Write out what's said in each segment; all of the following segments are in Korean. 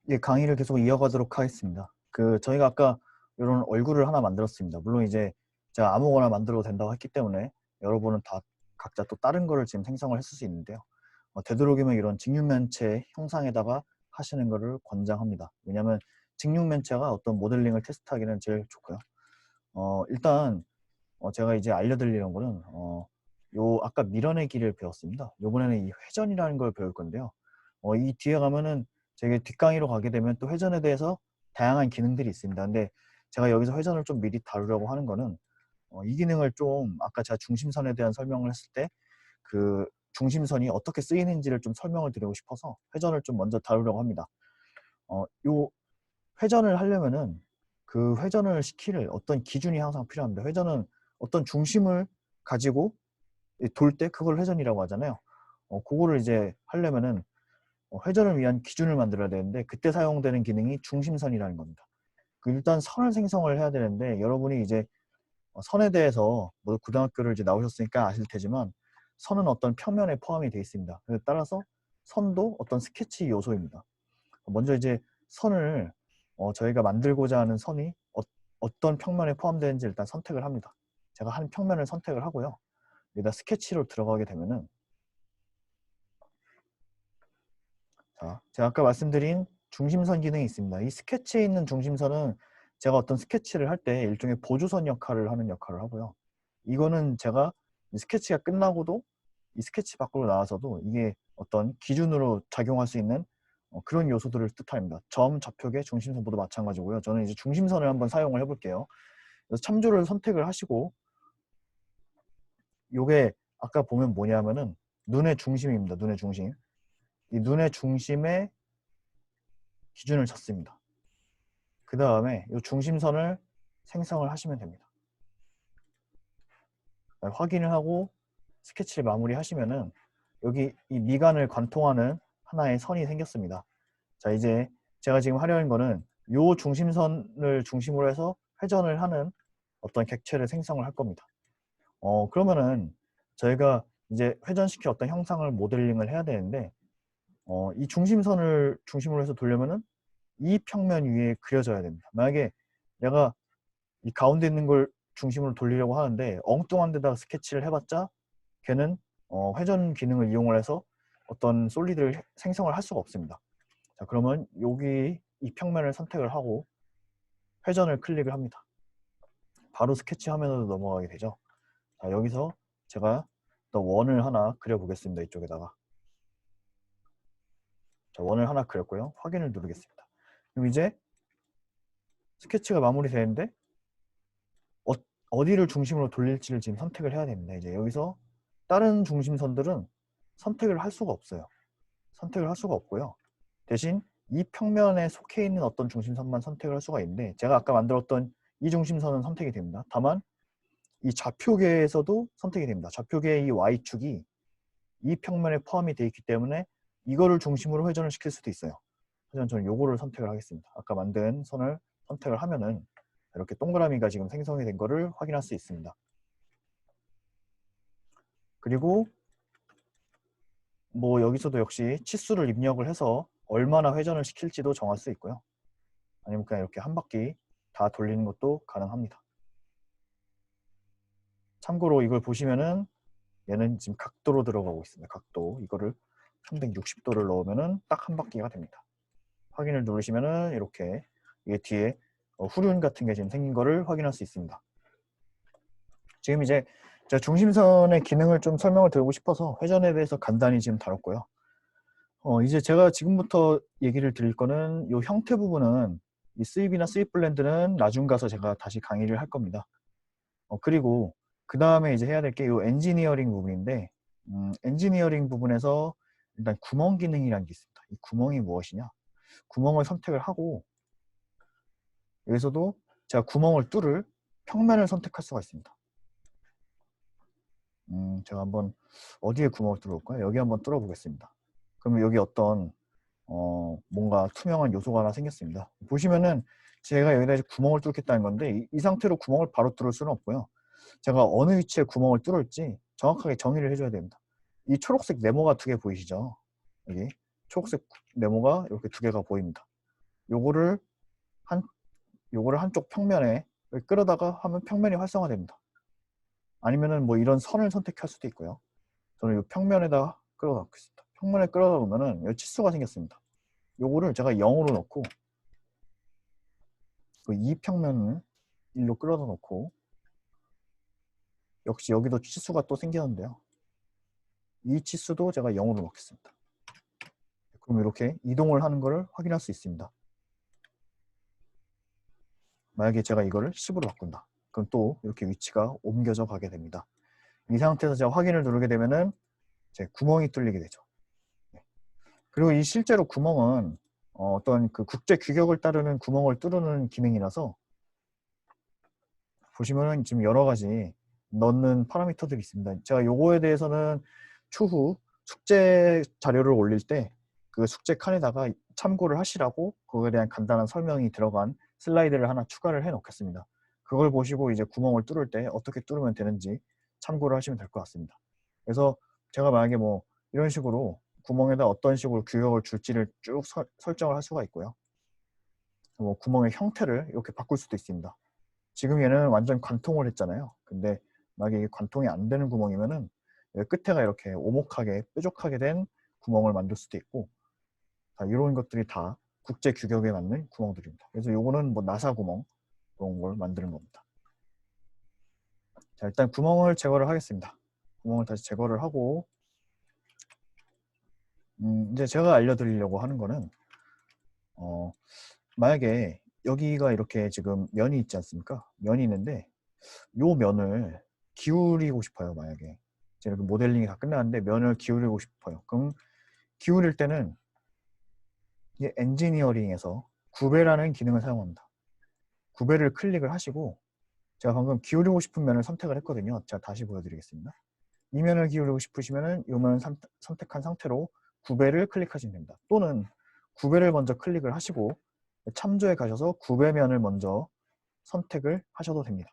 예, 강의를 계속 이어가도록 하겠습니다. 저희가 아까 이런 얼굴을 하나 만들었습니다. 물론 이제 제가 아무거나 만들어도 된다고 했기 때문에 여러분은 다 각자 또 다른 거를 지금 생성을 했을 수 있는데요. 되도록이면 이런 직육면체 형상에다가 하시는 거를 권장합니다. 왜냐하면 직육면체가 어떤 모델링을 테스트하기는 제일 좋고요. 일단 제가 이제 알려드리는 거는 요 아까 밀어내기를 배웠습니다. 요번에는 이 회전이라는 걸 배울 건데요. 이 뒤에 가면은 제가 뒷강의로 가게 되면 또 회전에 대해서 다양한 기능들이 있습니다. 근데 제가 여기서 회전을 좀 미리 다루려고 하는 거는 이 기능을 좀 아까 제가 중심선에 대한 설명을 했을 때 그 중심선이 어떻게 쓰이는지를 좀 설명을 드리고 싶어서 회전을 좀 먼저 다루려고 합니다. 요 회전을 하려면은 그 회전을 시킬 어떤 기준이 항상 필요합니다. 회전은 어떤 중심을 가지고 돌 때 그걸 회전이라고 하잖아요. 그거를 이제 하려면은 회전을 위한 기준을 만들어야 되는데 그때 사용되는 기능이 중심선이라는 겁니다. 일단 선을 생성을 해야 되는데 여러분이 이제 선에 대해서 뭐 고등학교를 이제 나오셨으니까 아실 테지만 선은 어떤 평면에 포함이 되어 있습니다. 따라서 선도 어떤 스케치 요소입니다. 먼저 이제 선을 저희가 만들고자 하는 선이 어떤 평면에 포함되는지 일단 선택을 합니다. 제가 한 평면을 선택을 하고요. 여기다 스케치로 들어가게 되면은 자, 제가 아까 말씀드린 중심선 기능이 있습니다. 이 스케치에 있는 중심선은 제가 어떤 스케치를 할 때 일종의 보조선 역할을 하는 역할을 하고요. 이거는 제가 이 스케치가 끝나고도 이 스케치 밖으로 나와서도 이게 어떤 기준으로 작용할 수 있는 그런 요소들을 뜻합니다. 점, 좌표계, 중심선 모두 마찬가지고요. 저는 이제 중심선을 한번 사용을 해볼게요. 그래서 참조를 선택을 하시고 요게 아까 보면 뭐냐면은 눈의 중심입니다. 눈의 중심. 이 눈의 중심에 기준을 찾습니다. 그 다음에 이 중심선을 생성을 하시면 됩니다. 확인을 하고 스케치를 마무리 하시면은 여기 이 미간을 관통하는 하나의 선이 생겼습니다. 자, 이제 제가 지금 하려는 거는 이 중심선을 중심으로 해서 회전을 하는 어떤 객체를 생성을 할 겁니다. 그러면은 저희가 이제 회전시켜 어떤 형상을 모델링을 해야 되는데 이 중심선을 중심으로 해서 돌려면은 이 평면 위에 그려져야 됩니다. 만약에 내가 이 가운데 있는 걸 중심으로 돌리려고 하는데 엉뚱한 데다가 스케치를 해봤자 걔는 회전 기능을 이용을 해서 어떤 솔리드를 생성을 할 수가 없습니다. 자, 그러면 여기 이 평면을 선택을 하고 회전을 클릭을 합니다. 바로 스케치 화면으로 넘어가게 되죠. 자, 여기서 제가 또 원을 하나 그려보겠습니다. 이쪽에다가. 자, 원을 하나 그렸고요. 확인을 누르겠습니다. 그럼 이제 스케치가 마무리되는데 어디를 중심으로 돌릴지를 지금 선택을 해야 됩니다. 이제 여기서 다른 중심선들은 선택을 할 수가 없어요. 선택을 할 수가 없고요. 대신 이 평면에 속해 있는 어떤 중심선만 선택을 할 수가 있는데 제가 아까 만들었던 이 중심선은 선택이 됩니다. 다만 이 좌표계에서도 선택이 됩니다. 좌표계의 이 Y축이 이 평면에 포함이 되어 있기 때문에 이거를 중심으로 회전을 시킬 수도 있어요. 하지만 저는 요거를 선택을 하겠습니다. 아까 만든 선을 선택을 하면은 이렇게 동그라미가 지금 생성이 된 거를 확인할 수 있습니다. 그리고 뭐 여기서도 역시 치수를 입력을 해서 얼마나 회전을 시킬지도 정할 수 있고요. 아니면 그냥 이렇게 한 바퀴 다 돌리는 것도 가능합니다. 참고로 이걸 보시면은 얘는 지금 각도로 들어가고 있습니다. 각도. 이거를 360도를 넣으면은 딱 한 바퀴가 됩니다. 확인을 누르시면은 이렇게 이게 뒤에 후륜 같은 게 지금 생긴 거를 확인할 수 있습니다. 지금 이제 제가 중심선의 기능을 좀 설명을 드리고 싶어서 회전에 대해서 간단히 지금 다뤘고요. 이제 제가 지금부터 얘기를 드릴 거는 이 형태 부분은 이 스윕이나 스윕 블렌드는 나중 가서 제가 다시 강의를 할 겁니다. 그리고 그 다음에 이제 해야 될 게 이 엔지니어링 부분인데 엔지니어링 부분에서 일단 구멍 기능이라는 게 있습니다. 이 구멍이 무엇이냐? 구멍을 선택을 하고 여기서도 제가 구멍을 뚫을 평면을 선택할 수가 있습니다. 제가 한번 어디에 구멍을 뚫어볼까요? 여기 한번 뚫어 보겠습니다. 그러면 여기 어떤 뭔가 투명한 요소가 하나 생겼습니다. 보시면은 제가 여기다 이제 구멍을 뚫겠다는 건데 이 상태로 구멍을 바로 뚫을 수는 없고요. 제가 어느 위치에 구멍을 뚫을지 정확하게 정의를 해줘야 됩니다. 이 초록색 네모가 두 개 보이시죠? 여기 초록색 네모가 이렇게 두 개가 보입니다. 요거를 한 요거를 한쪽 평면에 끌어다가 하면 평면이 활성화됩니다. 아니면은 뭐 이런 선을 선택할 수도 있고요. 저는 이 평면에다가 끌어다 놓겠습니다. 평면에 끌어다 놓으면은 여기 치수가 생겼습니다. 요거를 제가 0으로 넣고 그 이 평면을 1로 끌어다 놓고 역시 여기도 치수가 또 생기는데요. 이 치수도 제가 0으로 넣겠습니다. 그럼 이렇게 이동을 하는 것을 확인할 수 있습니다. 만약에 제가 이거를 10으로 바꾼다. 그럼 또 이렇게 위치가 옮겨져 가게 됩니다. 이 상태에서 제가 확인을 누르게 되면은 제 구멍이 뚫리게 되죠. 그리고 이 실제로 구멍은 어떤 그 국제 규격을 따르는 구멍을 뚫는 기능이라서 보시면은 지금 여러 가지 넣는 파라미터들이 있습니다. 제가 요거에 대해서는 추후 숙제 자료를 올릴 때 그 숙제 칸에다가 참고를 하시라고 그거에 대한 간단한 설명이 들어간 슬라이드를 하나 추가를 해 놓겠습니다. 그걸 보시고 이제 구멍을 뚫을 때 어떻게 뚫으면 되는지 참고를 하시면 될 것 같습니다. 그래서 제가 만약에 뭐 이런 식으로 구멍에다 어떤 식으로 규격을 줄지를 쭉 설정을 할 수가 있고요. 뭐 구멍의 형태를 이렇게 바꿀 수도 있습니다. 지금 얘는 완전 관통을 했잖아요. 근데 만약에 이게 관통이 안 되는 구멍이면은 끝에가 이렇게 오목하게 뾰족하게 된 구멍을 만들 수도 있고, 이런 것들이 다 국제 규격에 맞는 구멍들입니다. 그래서 요거는 뭐 나사 구멍 그런 걸 만드는 겁니다. 자, 일단 구멍을 제거를 하겠습니다. 구멍을 다시 제거를 하고 이제 제가 알려드리려고 하는 거는 만약에 여기가 이렇게 지금 면이 있지 않습니까? 면이 있는데 요 면을 기울이고 싶어요. 만약에 제가 그 모델링이 다 끝났는데 면을 기울이고 싶어요. 그럼 기울일 때는 이 엔지니어링에서 구배라는 기능을 사용합니다. 구배를 클릭을 하시고 제가 방금 기울이고 싶은 면을 선택을 했거든요. 제가 다시 보여드리겠습니다. 이 면을 기울이고 싶으시면은 이 면을 선택한 상태로 구배를 클릭하시면 됩니다. 또는 구배를 먼저 클릭을 하시고 참조에 가셔서 구배면을 먼저 선택을 하셔도 됩니다.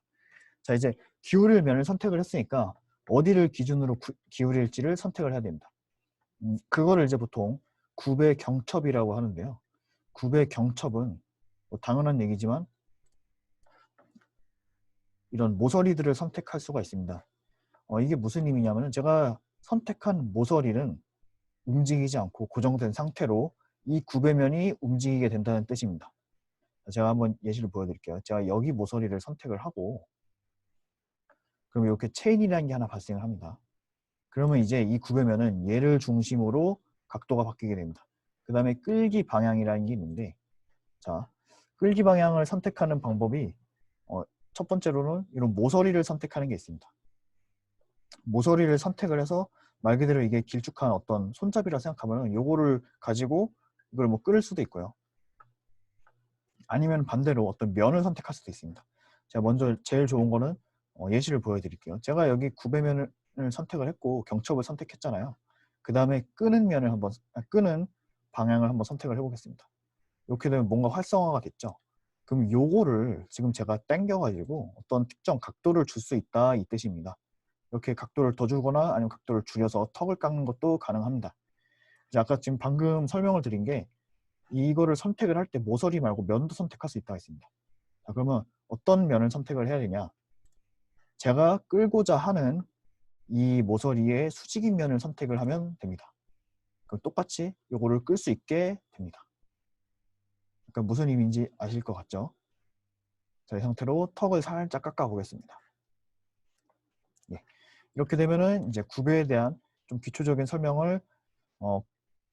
자, 이제 기울일 면을 선택을 했으니까 어디를 기준으로 기울일지를 선택을 해야 됩니다. 그거를 이제 보통 굽의 경첩이라고 하는데요. 굽의 경첩은 뭐 당연한 얘기지만 이런 모서리들을 선택할 수가 있습니다. 이게 무슨 의미냐면 제가 선택한 모서리는 움직이지 않고 고정된 상태로 이 굽의 면이 움직이게 된다는 뜻입니다. 제가 한번 예시를 보여드릴게요. 제가 여기 모서리를 선택을 하고 그럼 이렇게 체인이라는 게 하나 발생을 합니다. 그러면 이제 이 굽으면은 얘를 중심으로 각도가 바뀌게 됩니다. 그 다음에 끌기 방향이라는 게 있는데, 자, 끌기 방향을 선택하는 방법이 첫 번째로는 이런 모서리를 선택하는 게 있습니다. 모서리를 선택을 해서 말 그대로 이게 길쭉한 어떤 손잡이라 생각하면 요거를 가지고 이걸 뭐 끌을 수도 있고요. 아니면 반대로 어떤 면을 선택할 수도 있습니다. 제가 먼저 제일 좋은 거는 예시를 보여드릴게요. 제가 여기 굽배면을 선택을 했고 경첩을 선택했잖아요. 그 다음에 끄는 방향을 한번 선택을 해보겠습니다. 이렇게 되면 뭔가 활성화가 됐죠. 그럼 요거를 지금 제가 당겨가지고 어떤 특정 각도를 줄 수 있다 이 뜻입니다. 이렇게 각도를 더 주거나 아니면 각도를 줄여서 턱을 깎는 것도 가능합니다. 이제 아까 지금 방금 설명을 드린 게 이거를 선택을 할 때 모서리 말고 면도 선택할 수 있다고 했습니다. 자, 그러면 어떤 면을 선택을 해야 되냐? 제가 끌고자 하는 이 모서리의 수직인 면을 선택을 하면 됩니다. 그럼 똑같이 이거를 끌 수 있게 됩니다. 그러니까 무슨 의미인지 아실 것 같죠? 자, 이 상태로 턱을 살짝 깎아 보겠습니다. 예. 이렇게 되면은 이제 구배에 대한 좀 기초적인 설명을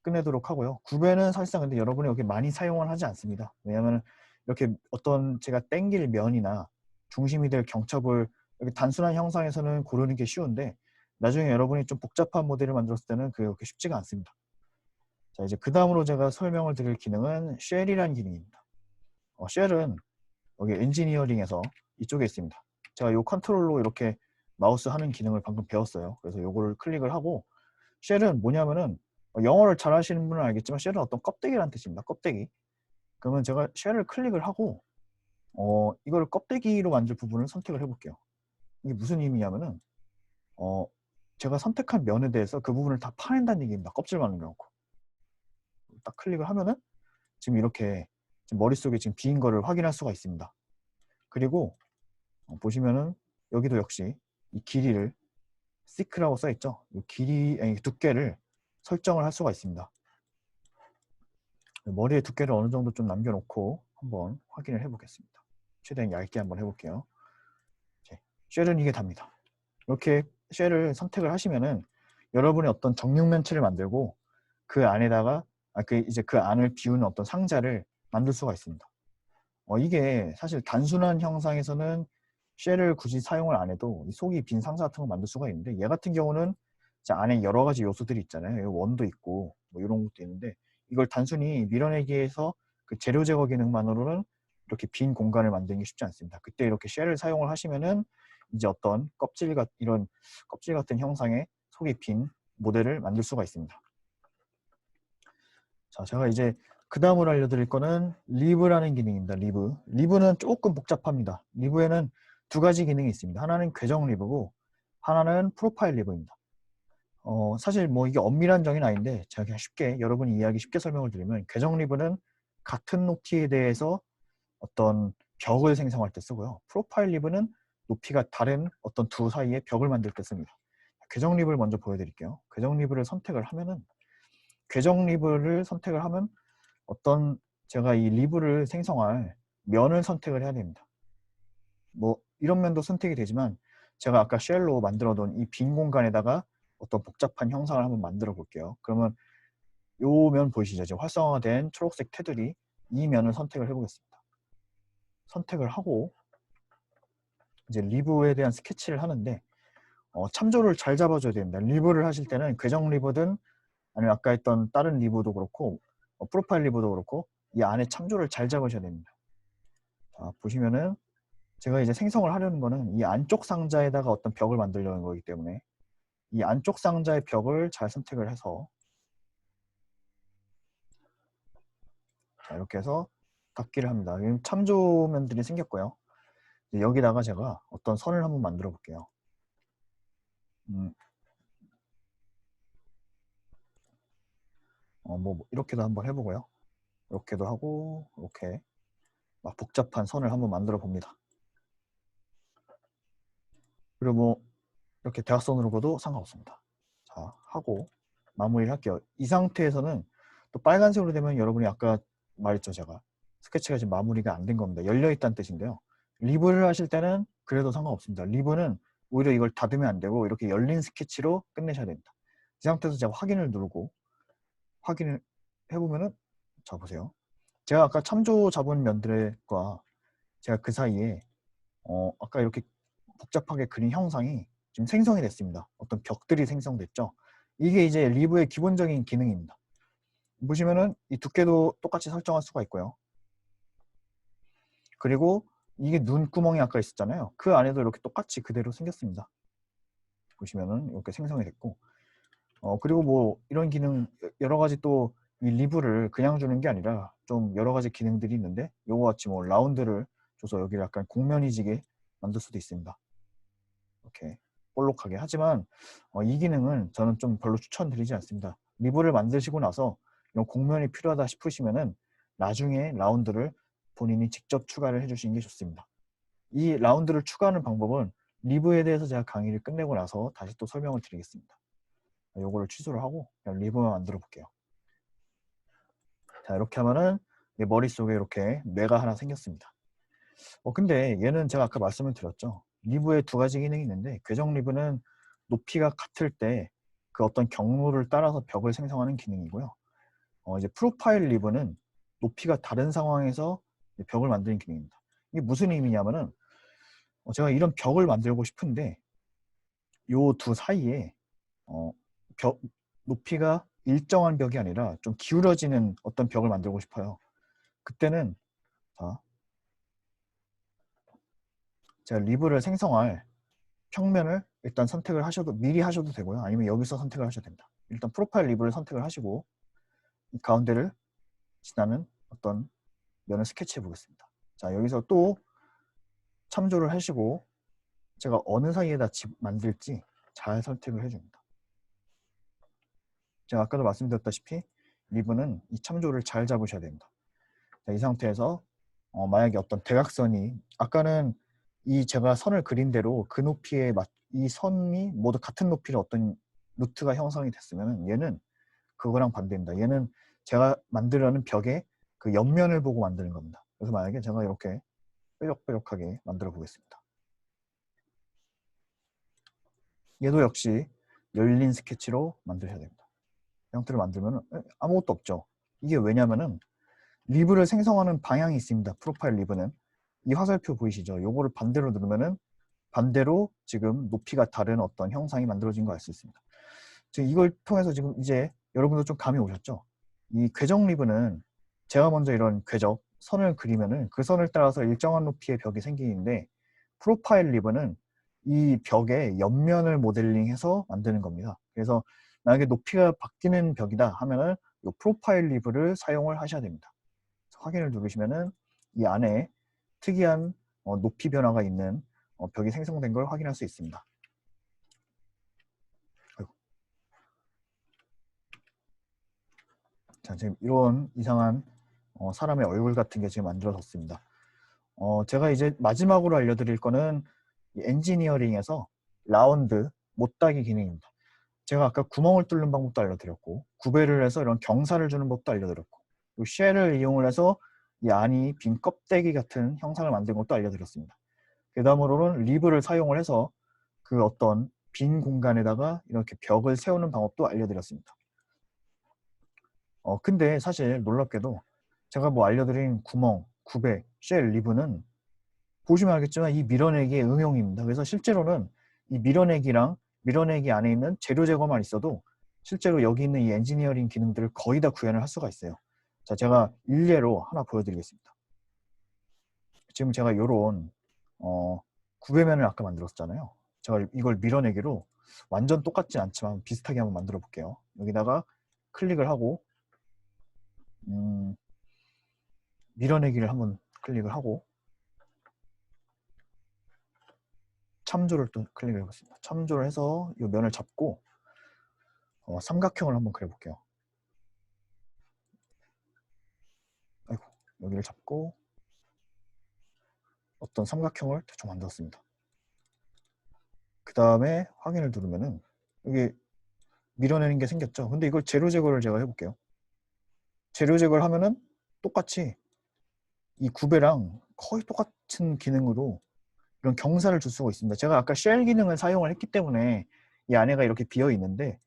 끝내도록 하고요. 구배는 사실상 근데 여러분이 여기 많이 사용을 하지 않습니다. 왜냐하면 이렇게 어떤 제가 땡길 면이나 중심이 될 경첩을 이렇게 단순한 형상에서는 고르는 게 쉬운데 나중에 여러분이 좀 복잡한 모델을 만들었을 때는 그렇게 쉽지가 않습니다. 자, 이제 그 다음으로 제가 설명을 드릴 기능은 쉘이라는 기능입니다. 쉘은 여기 엔지니어링에서 이쪽에 있습니다. 제가 이 컨트롤로 이렇게 마우스 하는 기능을 방금 배웠어요. 그래서 이거를 클릭을 하고 쉘은 뭐냐면은 영어를 잘 하시는 분은 알겠지만 쉘은 어떤 껍데기라는 뜻입니다. 껍데기. 그러면 제가 쉘을 클릭을 하고 이거를 껍데기로 만들 부분을 선택을 해볼게요. 이게 무슨 의미냐면은 제가 선택한 면에 대해서 그 부분을 다 파낸다는 얘기입니다. 껍질만 남겨놓고 딱 클릭을 하면은 지금 이렇게 지금 머릿속에 지금 비인 거를 확인할 수가 있습니다. 그리고 보시면은 여기도 역시 이 길이를 thick라고 써 있죠. 이 길이 아니, 두께를 설정을 할 수가 있습니다. 머리의 두께를 어느 정도 좀 남겨놓고 한번 확인을 해보겠습니다. 최대한 얇게 한번 해볼게요. 쉘은 이게 답니다. 이렇게 쉘을 선택을 하시면은 여러분의 어떤 정육면체를 만들고 그 안에다가 이제 그 안을 비우는 어떤 상자를 만들 수가 있습니다. 이게 사실 단순한 형상에서는 쉘을 굳이 사용을 안 해도 속이 빈 상자 같은 거 만들 수가 있는데, 얘 같은 경우는 이제 안에 여러 가지 요소들이 있잖아요. 원도 있고 뭐 이런 것도 있는데, 이걸 단순히 밀어내기에서 그 재료 제거 기능만으로는 이렇게 빈 공간을 만드는 게 쉽지 않습니다. 그때 이렇게 쉘을 사용을 하시면은 이제 어떤 이런 껍질 같은 형상의 속이 빈 모델을 만들 수가 있습니다. 자, 제가 이제 그 다음으로 알려드릴 거는 리브라는 기능입니다. 리브는 조금 복잡합니다. 리브에는 두 가지 기능이 있습니다. 하나는 궤적 리브고 하나는 프로파일 리브입니다. 사실 뭐 이게 엄밀한 정의는 아닌데 제가 그냥 쉽게 여러분이 이해하기 쉽게 설명을 드리면, 궤적 리브는 같은 높이에 대해서 어떤 벽을 생성할 때 쓰고요. 프로파일 리브는 높이가 다른 어떤 두 사이의 벽을 만들 때 씁니다. 궤적 리브를 먼저 보여드릴게요. 궤적 리브를 선택을 하면은 어떤 제가 이 리브를 생성할 면을 선택을 해야 됩니다. 뭐 이런 면도 선택이 되지만 제가 아까 쉘로 만들어 놓은 이 빈 공간에다가 어떤 복잡한 형상을 한번 만들어 볼게요. 그러면 요 면 보이시죠? 지금 활성화된 초록색 테두리, 이 면을 선택을 해 보겠습니다. 선택을 하고 이제 리브에 대한 스케치를 하는데 참조를 잘 잡아줘야 됩니다. 리브를 하실 때는 궤적 리브든 아니면 아까 했던 다른 리브도 그렇고 프로파일 리브도 그렇고 이 안에 참조를 잘 잡으셔야 됩니다. 자, 보시면은 제가 이제 생성을 하려는 거는 이 안쪽 상자에다가 어떤 벽을 만들려는 거기 때문에 이 안쪽 상자의 벽을 잘 선택을 해서, 자, 이렇게 해서 닫기를 합니다. 참조면들이 생겼고요. 여기다가 제가 어떤 선을 한번 만들어 볼게요. 뭐 이렇게도 한번 해보고요. 이렇게도 하고 이렇게 막 복잡한 선을 한번 만들어 봅니다. 그리고 뭐 이렇게 대각선으로 가도 상관없습니다. 자, 하고 마무리를 할게요. 이 상태에서는 또 빨간색으로 되면 여러분이 아까 말했죠, 제가 스케치가 지금 마무리가 안 된 겁니다. 열려있다는 뜻인데요. 리브를 하실 때는 그래도 상관없습니다. 리브는 오히려 이걸 닫으면 안 되고 이렇게 열린 스케치로 끝내셔야 됩니다. 이 상태에서 제가 확인을 누르고 확인을 해보면은, 자 보세요. 제가 아까 참조 잡은 면들과 제가 그 사이에 아까 이렇게 복잡하게 그린 형상이 지금 생성이 됐습니다. 어떤 벽들이 생성됐죠. 이게 이제 리브의 기본적인 기능입니다. 보시면은 이 두께도 똑같이 설정할 수가 있고요. 그리고 이게 눈구멍이 아까 있었잖아요. 그 안에도 이렇게 똑같이 그대로 생겼습니다. 보시면은 이렇게 생성이 됐고, 그리고 뭐 이런 기능 여러 가지, 또 이 리브를 그냥 주는 게 아니라 좀 여러 가지 기능들이 있는데, 요거 같이 뭐 라운드를 줘서 여기를 약간 곡면이 지게 만들 수도 있습니다. 이렇게 볼록하게. 하지만 이 기능은 저는 좀 별로 추천드리지 않습니다. 리브를 만드시고 나서 이런 곡면이 필요하다 싶으시면은 나중에 라운드를 본인이 직접 추가를 해주시는 게 좋습니다. 이 라운드를 추가하는 방법은 리브에 대해서 제가 강의를 끝내고 나서 다시 또 설명을 드리겠습니다. 요거를 취소를 하고 그냥 리브만 만들어 볼게요. 자, 이렇게 하면은 내 머릿속에 이렇게 뇌가 하나 생겼습니다. 근데 얘는 제가 아까 말씀을 드렸죠. 리브에 두 가지 기능이 있는데, 궤적 리브는 높이가 같을 때 그 어떤 경로를 따라서 벽을 생성하는 기능이고요. 이제 프로파일 리브는 높이가 다른 상황에서 벽을 만드는 기능입니다. 이게 무슨 의미냐면은 제가 이런 벽을 만들고 싶은데 요 두 사이에 벽 높이가 일정한 벽이 아니라 좀 기울어지는 어떤 벽을 만들고 싶어요. 그때는 자, 제가 리브를 생성할 평면을 일단 선택을 하셔도, 미리 하셔도 되고요. 아니면 여기서 선택을 하셔도 됩니다. 일단 프로파일 리브를 선택을 하시고 이 가운데를 지나는 어떤 면을 스케치해 보겠습니다. 자, 여기서 또 참조를 하시고 제가 어느 사이에다 만들지 잘 선택을 해줍니다. 제가 아까도 말씀드렸다시피 리브는 이 참조를 잘 잡으셔야 됩니다. 자, 이 상태에서 만약에 어떤 대각선이 아까는 이 제가 선을 그린 대로 그 높이에 이 선이 모두 같은 높이로 어떤 루트가 형성이 됐으면 얘는 그거랑 반대입니다. 얘는 제가 만들려는 벽의 그 옆면을 보고 만드는 겁니다. 그래서 만약에 제가 이렇게 뾰족뾰족하게 만들어 보겠습니다. 얘도 역시 열린 스케치로 만드셔야 됩니다. 이 형태를 만들면 아무것도 없죠. 이게 왜냐면은 리브를 생성하는 방향이 있습니다. 프로파일 리브는 이 화살표 보이시죠? 요거를 반대로 누르면은 반대로 지금 높이가 다른 어떤 형상이 만들어진 걸 알 수 있습니다. 지금 이걸 통해서 지금 이제 여러분도 좀 감이 오셨죠? 이 궤적 리브는 제가 먼저 이런 궤적 선을 그리면은 그 선을 따라서 일정한 높이의 벽이 생기는데 프로파일 리브는 이 벽의 옆면을 모델링해서 만드는 겁니다. 그래서 만약에 높이가 바뀌는 벽이다 하면은 이 프로파일 리브를 사용을 하셔야 됩니다. 확인을 누르시면은 이 안에 특이한 높이 변화가 있는 벽이 생성된 걸 확인할 수 있습니다. 자, 지금 이런 이상한 사람의 얼굴 같은 게 지금 만들어졌습니다. 제가 이제 마지막으로 알려드릴 거는 엔지니어링에서 라운드 못따기 기능입니다. 제가 아까 구멍을 뚫는 방법도 알려드렸고 구배를 해서 이런 경사를 주는 법도 알려드렸고 쉘을 이용을 해서 이 안이 빈 껍데기 같은 형상을 만드는 것도 알려드렸습니다. 그 다음으로는 리브를 사용을 해서 그 어떤 빈 공간에다가 이렇게 벽을 세우는 방법도 알려드렸습니다. 근데 사실 놀랍게도 제가 뭐 알려드린 구멍, 구배, 쉘, 리브는 보시면 알겠지만 이 밀어내기의 응용입니다. 그래서 실제로는 이 밀어내기랑 밀어내기 안에 있는 재료 제거만 있어도 실제로 여기 있는 이 엔지니어링 기능들을 거의 다 구현을 할 수가 있어요. 자, 제가 일례로 하나 보여드리겠습니다. 지금 제가 이런 구배면을 아까 만들었잖아요. 제가 이걸 밀어내기로 완전 똑같지 않지만 비슷하게 한번 만들어 볼게요. 여기다가 클릭을 하고 밀어내기를 한번 클릭을 하고 참조를 또 클릭을 해보겠습니다. 참조를 해서 이 면을 잡고 삼각형을 한번 그려볼게요. 아이고, 여기를 잡고 어떤 삼각형을 대충 만들었습니다. 그 다음에 확인을 누르면은 여기 밀어내는 게 생겼죠. 근데 이걸 재료 제거를 제가 해볼게요. 재료 제거를 하면은 똑같이 이 구배랑 거의 똑같은 기능으로 이런 경사를 줄 수가 있습니다. 제가 아까 쉘 기능을 사용을 했기 때문에 이 안에가 이렇게 비어 있는데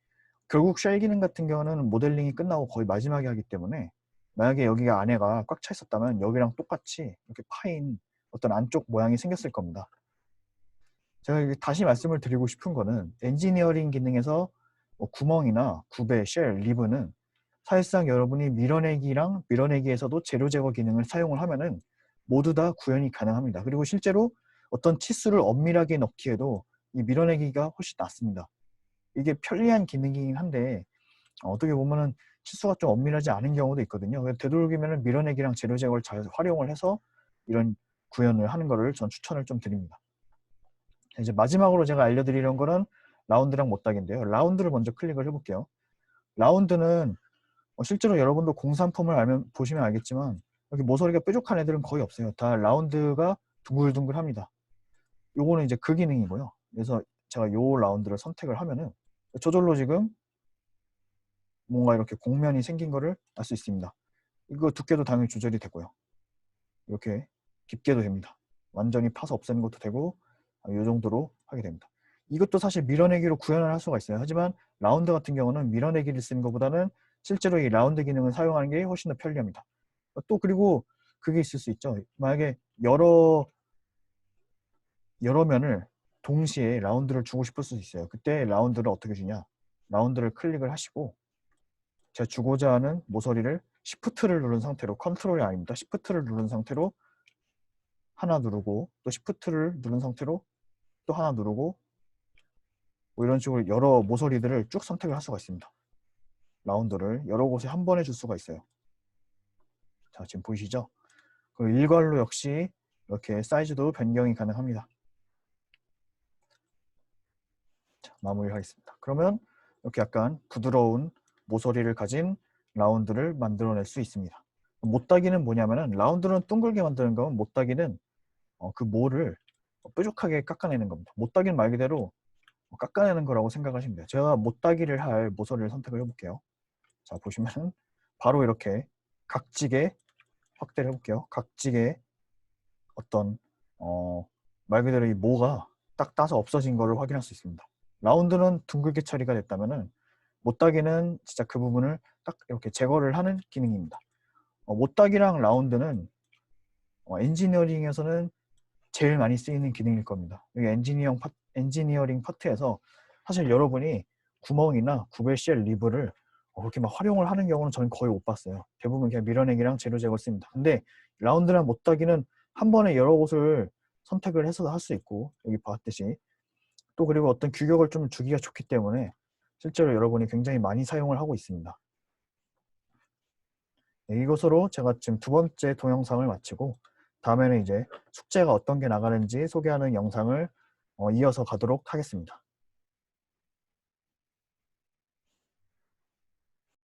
결국 쉘 기능 같은 경우는 모델링이 끝나고 거의 마지막에 하기 때문에 만약에 여기가 안에가 꽉 차 있었다면 여기랑 똑같이 이렇게 파인 어떤 안쪽 모양이 생겼을 겁니다. 제가 다시 말씀을 드리고 싶은 거는 엔지니어링 기능에서 뭐 구멍이나 구배, 쉘, 리브는 사실상 여러분이 밀어내기랑 밀어내기에서도 재료 제거 기능을 사용을 하면은 모두 다 구현이 가능합니다. 그리고 실제로 어떤 치수를 엄밀하게 넣기에도 이 밀어내기가 훨씬 낫습니다. 이게 편리한 기능이긴 한데 어떻게 보면은 치수가 좀 엄밀하지 않은 경우도 있거든요. 되도록이면 밀어내기랑 재료 제거를 잘 활용을 해서 이런 구현을 하는 거를 전 추천을 좀 드립니다. 이제 마지막으로 제가 알려드리는 거는 라운드랑 못따기인데요. 라운드를 먼저 클릭을 해볼게요. 라운드는 실제로 여러분도 공산품을 보시면 알겠지만 여기 모서리가 뾰족한 애들은 거의 없어요. 다 라운드가 둥글둥글합니다. 요거는 이제 그 기능이고요. 그래서 제가 요 라운드를 선택을 하면은 저절로 지금 뭔가 이렇게 공면이 생긴 거를 알 수 있습니다. 이거 두께도 당연히 조절이 되고요. 이렇게 깊게도 됩니다. 완전히 파서 없애는 것도 되고 이 정도로 하게 됩니다. 이것도 사실 밀어내기로 구현을 할 수가 있어요. 하지만 라운드 같은 경우는 밀어내기를 쓰는 것보다는 실제로 이 라운드 기능을 사용하는 게 훨씬 더 편리합니다. 또 그리고 그게 있을 수 있죠. 만약에 여러 면을 동시에 라운드를 주고 싶을 수 있어요. 그때 라운드를 어떻게 주냐? 라운드를 클릭을 하시고 제가 주고자 하는 모서리를 Shift를 누른 상태로 컨트롤이 아닙니다. Shift를 누른 상태로 하나 누르고 또 Shift를 누른 상태로 또 하나 누르고 뭐 이런 식으로 여러 모서리들을 쭉 선택을 할 수가 있습니다. 라운드를 여러 곳에 한 번에 줄 수가 있어요. 자, 지금 보이시죠? 그 일괄로 역시 이렇게 사이즈도 변경이 가능합니다. 자, 마무리하겠습니다. 그러면 이렇게 약간 부드러운 모서리를 가진 라운드를 만들어낼 수 있습니다. 못따기는 뭐냐면은 라운드는 둥글게 만드는 거면 못따기는 그 모를 뾰족하게 깎아내는 겁니다. 못따기는 말 그대로 깎아내는 거라고 생각하시면 돼요. 제가 못따기를 할 모서리를 선택을 해볼게요. 자, 보시면은 바로 이렇게 각지게 확대를 해볼게요. 각지게 어떤 말 그대로 이 모가 딱 따서 없어진 거를 확인할 수 있습니다. 라운드는 둥글게 처리가 됐다면은 못따기는 진짜 그 부분을 딱 이렇게 제거를 하는 기능입니다. 못따기랑 라운드는 엔지니어링에서는 제일 많이 쓰이는 기능일 겁니다. 여기 엔지니어링 파트에서 사실 여러분이 구멍이나 구벨시엘 리브를 그렇게 막 활용을 하는 경우는 저는 거의 못 봤어요. 대부분 그냥 밀어내기랑 재료 제거를 씁니다. 근데 라운드랑 못따기는 한 번에 여러 곳을 선택을 해서 할 수 있고, 여기 봤듯이 또 그리고 어떤 규격을 좀 주기가 좋기 때문에 실제로 여러분이 굉장히 많이 사용을 하고 있습니다. 네, 이것으로 제가 지금 두 번째 동영상을 마치고 다음에는 이제 숙제가 어떤 게 나가는지 소개하는 영상을 이어서 가도록 하겠습니다.